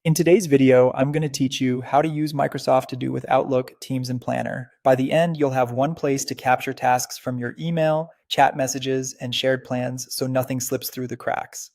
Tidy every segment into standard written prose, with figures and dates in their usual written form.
In today's video, I'm going to teach you how to use Microsoft To Do with Outlook, Teams, and Planner. By the end, you'll have one place to capture tasks from your email, chat messages, and shared plans so nothing slips through the cracks.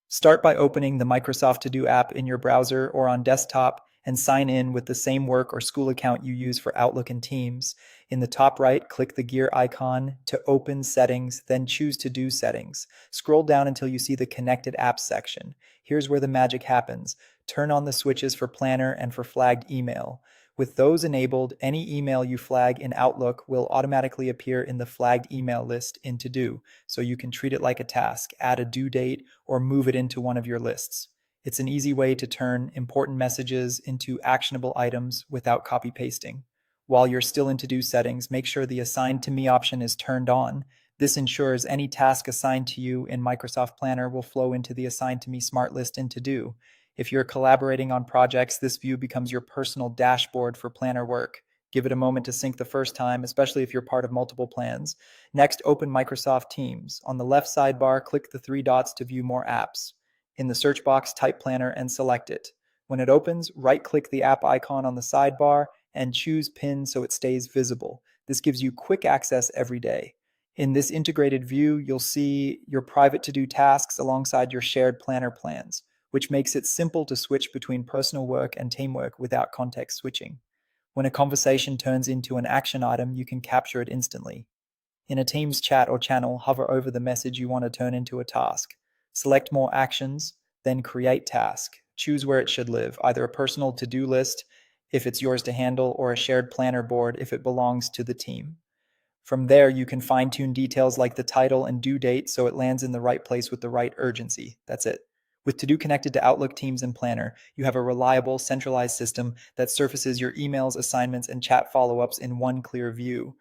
Start by opening the Microsoft To Do app in your browser or on desktop and sign in with the same work or school account you use for Outlook and Teams. In the top right, click the gear icon to open Settings, then choose To Do Settings. Scroll down until you see the Connected Apps section. Here's where the magic happens. Turn on the switches for Planner and for flagged email. With those enabled, any email you flag in Outlook will automatically appear in the flagged email list in To Do, so you can treat it like a task, add a due date, or move it into one of your lists. It's an easy way to turn important messages into actionable items without copy pasting. While you're still in To Do settings, make sure the Assign to Me option is turned on. This ensures any task assigned to you in Microsoft Planner will flow into the Assign to Me smart list in To Do. If you're collaborating on projects, this view becomes your personal dashboard for planner work. Give it a moment to sync the first time, especially if you're part of multiple plans. Next, open Microsoft Teams. On the left sidebar, click the three dots to view more apps. In the search box, type Planner and select it. When it opens, right-click the app icon on the sidebar and choose Pin so it stays visible. This gives you quick access every day. In this integrated view, you'll see your private to-do tasks alongside your shared planner plans, which makes it simple to switch between personal work and teamwork without context switching. When a conversation turns into an action item, you can capture it instantly. In a Teams chat or channel, hover over the message you want to turn into a task. Select More Actions, then Create Task. Choose where it should live, either a personal to-do list if it's yours to handle, or a shared planner board if it belongs to the team. From there, you can fine-tune details like the title and due date so it lands in the right place with the right urgency. That's it. With To Do connected to Outlook, Teams, and Planner, you have a reliable, centralized system that surfaces your emails, assignments, and chat follow-ups in one clear view.